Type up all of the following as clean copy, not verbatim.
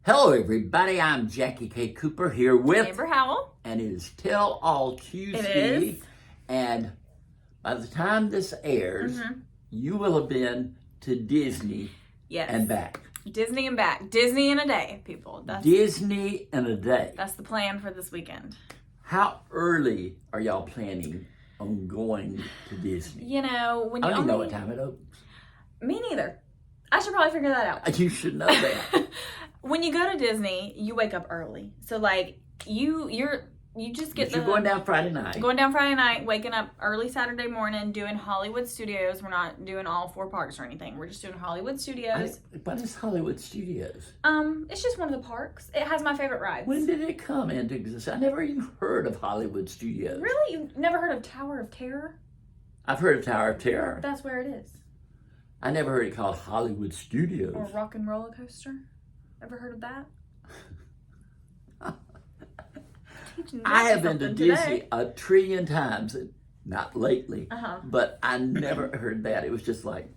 Hello, everybody. I'm Jackie K. Cooper here with Amber Howell. and it is Tell All Tuesday. It is. And by the time this airs, you will have been to Disney and back. Disney and back. Disney in a day, people. Disney in a day. That's the plan for this weekend. How early are y'all planning on going to Disney? You know, when you I don't even know what time it opens. Me neither. I should probably figure that out. You should know that. When you go to Disney, you wake up early. So like you just get You're going down Friday night. Going down Friday night, waking up early Saturday morning, doing Hollywood Studios. We're not doing all 4 parks or anything. We're just doing Hollywood Studios. What is Hollywood Studios? It's just one of the parks. It has my favorite rides. When did it come into existence? I never even heard of Hollywood Studios. Really? You've never heard of Tower of Terror? I've heard of Tower of Terror. That's where it is. I never heard it called Hollywood Studios. Or Rock and Roller Coaster. Ever heard of that? I have been to Disney a trillion times, not lately, but I never heard that. It was just like,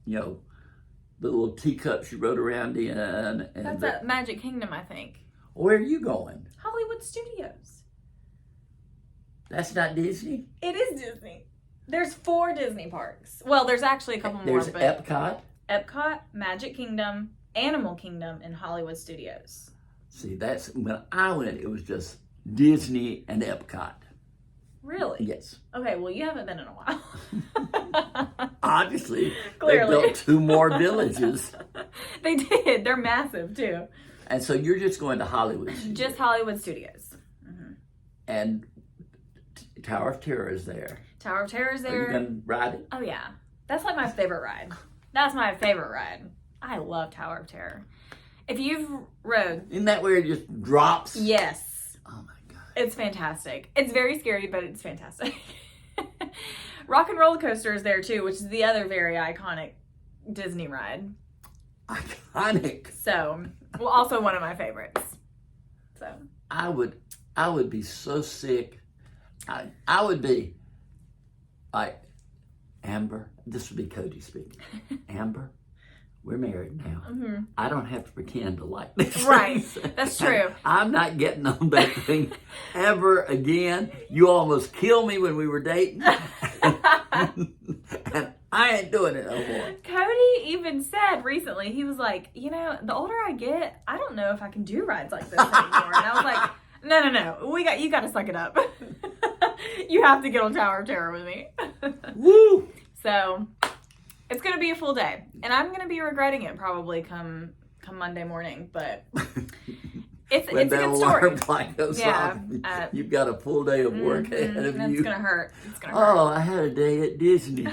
you know, the little teacups you rode around in. And that's at Magic Kingdom, I think. Where are you going? Hollywood Studios. That's not Disney? It is Disney. There's 4 Disney parks. Well, there's actually a couple more. There's Epcot. Epcot, Magic Kingdom, Animal Kingdom, and Hollywood Studios. See, that's when I went, it was just Disney and Epcot. Really? Yes. Okay, well, you haven't been in a while. Obviously. Clearly. They built 2 more villages. They did. They're massive, too. And so you're just going to Hollywood Studios. Just Hollywood Studios. And Tower of Terror is there. Tower of Terror is there. Are you going to ride it? Oh, yeah. That's like my favorite ride. That's my favorite ride. I love Tower of Terror. If you've rode... Isn't that where it just drops? Yes. Oh, my God. It's fantastic. It's very scary, but it's fantastic. Rock and Roller Coaster is there, too, which is the other very iconic Disney ride. Iconic. So, well, also one of my favorites. So I would be so sick. I would be like, Amber, this would be Cody speaking. Amber, we're married now. I don't have to pretend to like this. Right, that's true. I'm not getting on that thing ever again. You almost killed me when we were dating. And I ain't doing it no more. Cody even said recently, he was like, you know, the older I get, I don't know if I can do rides like this anymore. And I was like, no. You got to suck it up. You have to get on Tower of Terror with me. Woo! So it's going to be a full day. And I'm going to be regretting it probably come Monday morning. But it's a good story. When that alarm clock goes off, you've got a full day of work ahead of you. It's going to hurt. Oh, I had a day at Disney.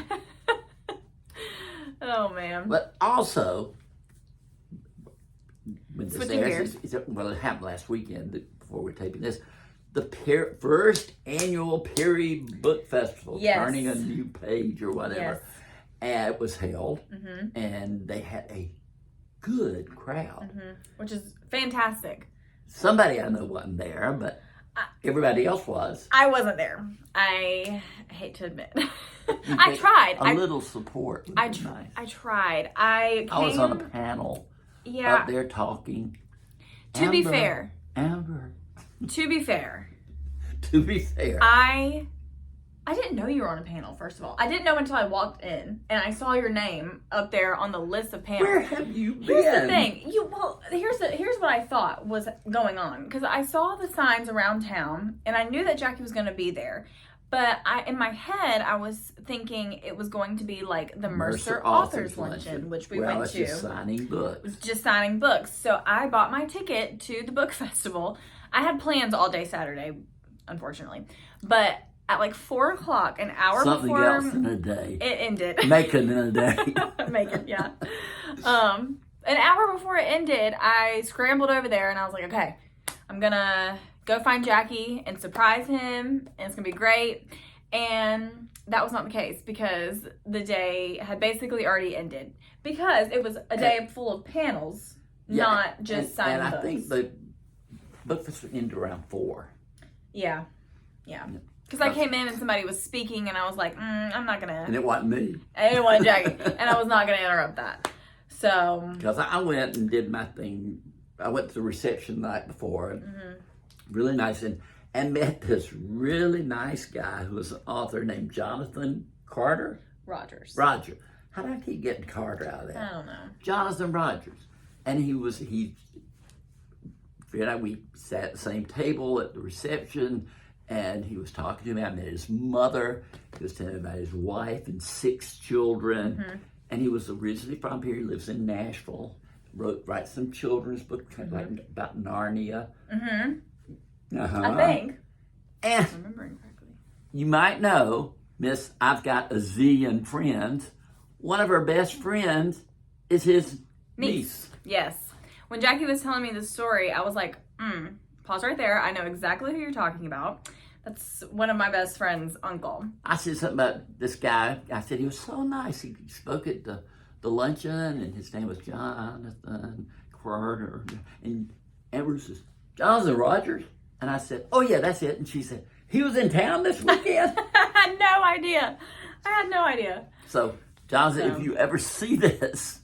Oh, man. But also, when switching gears. Well, it happened last weekend before we're taping this. The first annual Perry Book Festival, Turning a New Page or whatever, and it was held, and they had a good crowd, which is fantastic. Somebody I know wasn't there, but everybody else was. I wasn't there. I hate to admit. I tried. A little support would be nice. I tried. I was on a panel up there talking. To be fair. Amber. To be fair. I didn't know you were on a panel, first of all. I didn't know until I walked in and I saw your name up there on the list of panels. Where have you been? Here's the thing. Here's what I thought was going on. Because I saw the signs around town and I knew that Jackie was going to be there. But in my head, I was thinking it was going to be like the Mercer Authors Luncheon, which we went to. Just signing books. It was just signing books. So I bought my ticket to the book festival. I had plans all day Saturday, unfortunately. But at like 4 o'clock, an hour before else in a day. It ended. Macon in a day. Macon, yeah. An hour before it ended, I scrambled over there and I was like, okay, I'm going to go find Jackie and surprise him, and it's going to be great. And that was not the case because the day had basically already ended. Because it was a day full of panels, not just signing books. And I think the book festival ended around 4. Yeah. Because I came in and somebody was speaking and I was like, I'm not going to. And it wasn't me. And it wasn't Jackie. And I was not going to interrupt that. So. Because I went and did my thing. I went to the reception the night before, and really nice, and met this really nice guy who was an author named Jonathan Rogers. How did I keep getting Carter out of that? I don't know. Jonathan Rogers. And we sat at the same table at the reception, and he was talking to me. I met his mother. He was telling me about his wife and 6 children. And he was originally from here. He lives in Nashville. Writes some children's books, kind of like about Narnia. I think. And I'm remembering correctly. You might know, Miss, I've got a zillion friends. One of her best friends is his niece. Yes. When Jackie was telling me this story, I was like, pause right there. I know exactly who you're talking about. That's one of my best friend's uncle. I said something about this guy. I said he was so nice. He spoke at the luncheon, and his name was Jonathan Carter. And Amber says, Jonathan Rogers? And I said, oh yeah, that's it. And she said, he was in town this weekend? I had no idea. So, Jonathan, if you ever see this,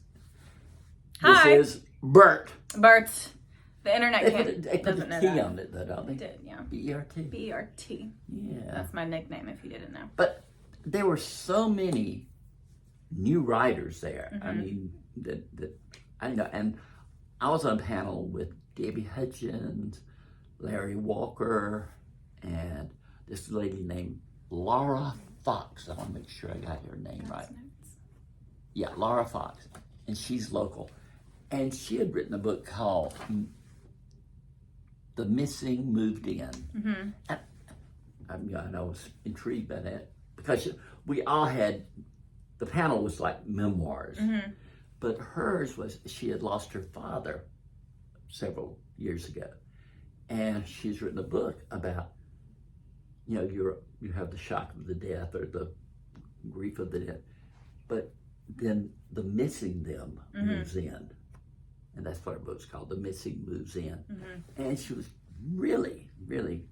Hi. This is Bert. Bert. The internet They put doesn't a know T that. on it, though, don't they? They did, yeah. B-E-R-T. B-E-R-T. Yeah. That's my nickname if you didn't know. But there were so many new writers there. I mean, I know. And I was on a panel with Debbie Hutchins, Larry Walker, and this lady named Laura Fox. I want to make sure I got her name right. Yeah, Laura Fox. And she's local. And she had written a book called The Missing Moved In. And I was intrigued by that because we all had, the panel was like memoirs, but hers was, she had lost her father several years ago. And she's written a book about, you have the shock of the death or the grief of the death, but then the missing them moves in. And that's what her book's called, The Missing Moves In. And she was really, really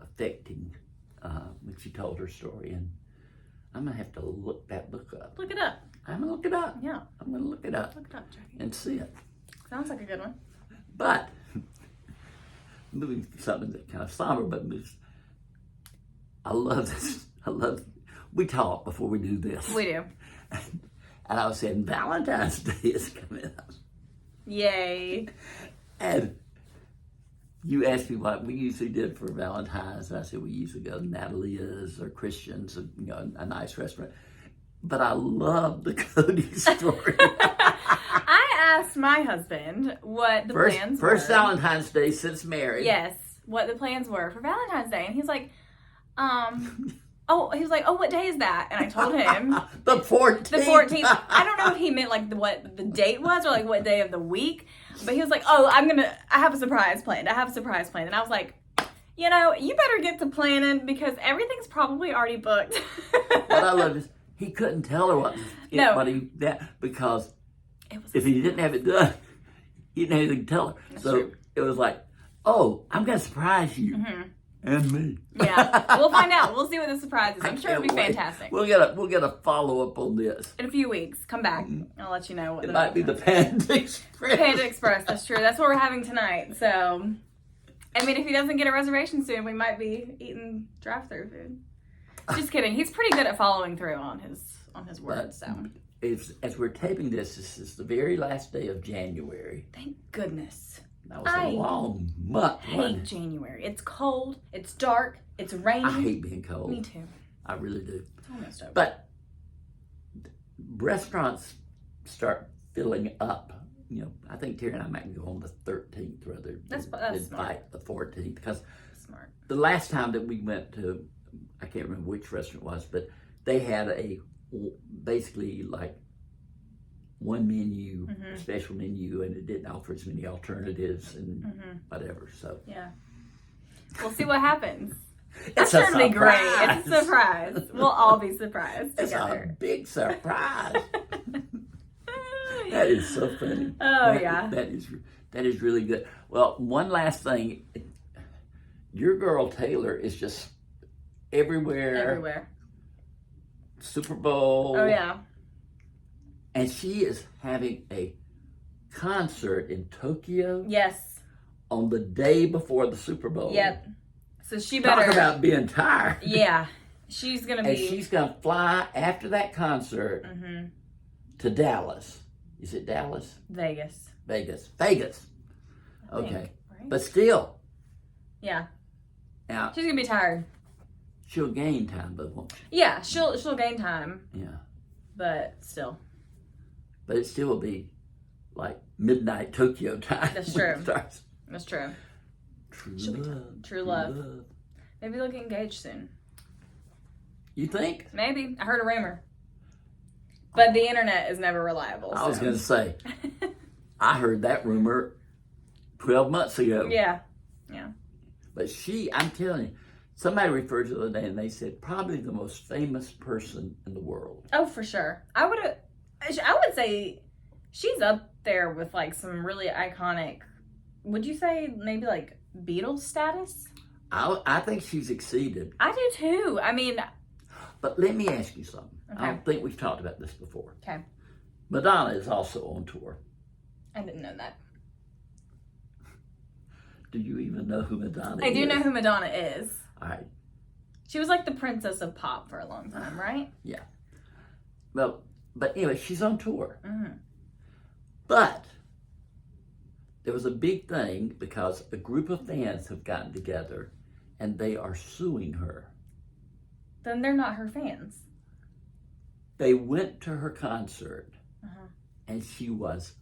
affecting when she told her story. And I'm going to have to look that book up. Look it up. I'm going to look it up. Yeah. I'm going to look it up. Look it up, Jackie. And see it. Sounds like a good one. But, moving to something that kind of somber, but moves. I love this. We talk before we do this. We do. And I was saying, Valentine's Day is coming up. Yay. And you asked me what we usually did for Valentine's. And I said, we usually go to Natalia's or Christian's, a nice restaurant. But I love the Cody story. I asked my husband what the plans were. First Valentine's Day since married. Yes, what the plans were for Valentine's Day. And he's like, what day is that? And I told him. The 14th. The 14th. I don't know if he meant like what the date was or like what day of the week. But he was like, I have a surprise planned. And I was like, you better get to planning because everything's probably already booked. What I love is he couldn't tell her because if he didn't have it done, he didn't have anything to tell her. That's so true. It was like, I'm going to surprise you. And me. Yeah, we'll find out. We'll see what the surprise is. I'm sure it'll be fantastic. We'll get a follow up on this in a few weeks. Come back. I'll let you know what it might be. The Panda Express. Panda Express. That's true. That's what we're having tonight. So, I mean, if he doesn't get a reservation soon, we might be eating drive-through food. Just kidding. He's pretty good at following through on his words. So, as we're taping this is the very last day of January. Thank goodness. That was a long month. I hate January. It's cold. It's dark. It's rainy. I hate being cold. Me too. I really do. It's almost over. But restaurants start filling up. I think Terry and I might go on the 13th rather than smart. the 14th. Because Smart. The last time that we went to, I can't remember which restaurant it was, but they had basically like one menu, special menu, and it didn't offer as many alternatives and whatever. So yeah, we'll see what happens. It's sure it'll be great. It's a surprise. We'll all be surprised together. It's a big surprise. That is so funny. Yeah. That is really good. Well, one last thing. Your girl Taylor is just everywhere. Everywhere. Super Bowl. Oh yeah. And she is having a concert in Tokyo. Yes. On the day before the Super Bowl. Yep. So she better... Talk about being tired. Yeah. She's going to be... And she's going to fly after that concert to Dallas. Is it Dallas? Vegas. Okay. Right? But still. Yeah. Now, she's going to be tired. She'll gain time, but won't she? Yeah, she'll gain time. Yeah. But still. But it still will be like midnight Tokyo time. That's true. That's true. True love. Maybe they'll get engaged soon. You think? Maybe. I heard a rumor. But the internet is never reliable. I was going to say, I heard that rumor 12 months ago. Yeah. But I'm telling you, somebody referred to the other day and they said probably the most famous person in the world. Oh, for sure. I would say she's up there with like some really iconic, would you say maybe like Beatles status? I think she's exceeded. I do too. I mean. But let me ask you something. Okay. I don't think we've talked about this before. Okay. Madonna is also on tour. I didn't know that. Do you even know who Madonna is? I do know who Madonna is. All right. She was like the princess of pop for a long time, right? Yeah. Well, but anyway, she's on tour. Mm-hmm. But there was a big thing because a group of fans have gotten together and they are suing her. Then they're not her fans. They went to her concert and she was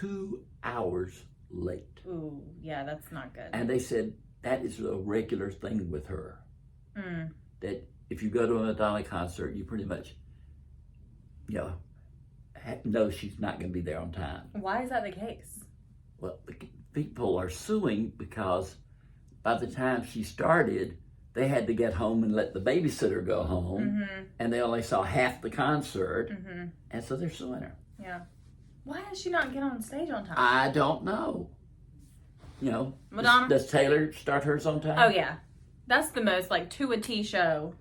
2 hours late. Ooh, yeah, that's not good. And they said that is a regular thing with her. That if you go to a Madonna concert, you pretty much, know she's not going to be there on time. Why is that the case? Well, the people are suing because by the time she started, they had to get home and let the babysitter go home, and they only saw half the concert, and so they're suing her. Yeah. Why does she not get on stage on time? I don't know. Madonna? Does Taylor start hers on time? Oh, yeah. That's the most, like, to a T show.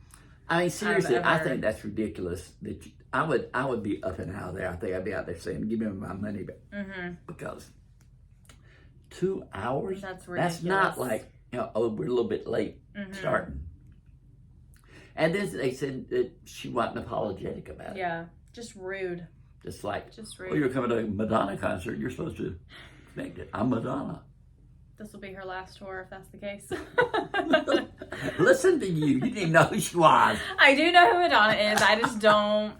I mean, seriously, I think that's ridiculous. That I would be up and out of there. I think I'd be out there saying, give me my money back. Because 2 hours? That's ridiculous. That's not like, we're a little bit late starting. And then they said that she wasn't apologetic about it. Yeah, just rude. Just rude. Well, you're coming to a Madonna concert, you're supposed to connect it. I'm Madonna. This will be her last tour, if that's the case. Listen to you. You didn't know who she was. I do know who Madonna is. I just don't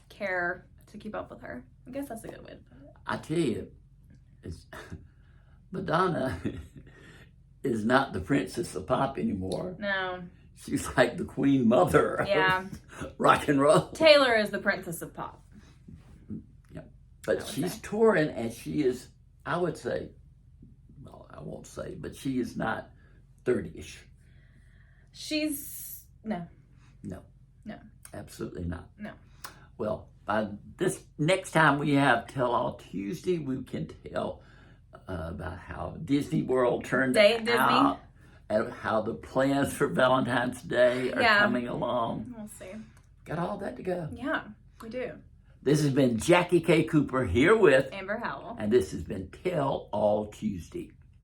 care to keep up with her. I guess that's a good way to put it. I tell you, Madonna is not the princess of pop anymore. No. She's like the queen mother of rock and roll. Taylor is the princess of pop. Yeah. But she's touring and she is, I would say, I won't say, but she is not 30-ish. She's, no. Absolutely not. No. Well, by this next time we have Tell All Tuesday, we can tell about how Disney World turned out and how the plans for Valentine's Day are coming along. We'll see. Got all that to go. Yeah, we do. This has been Jackie K. Cooper here with Amber Howell. And this has been Tell All Tuesday.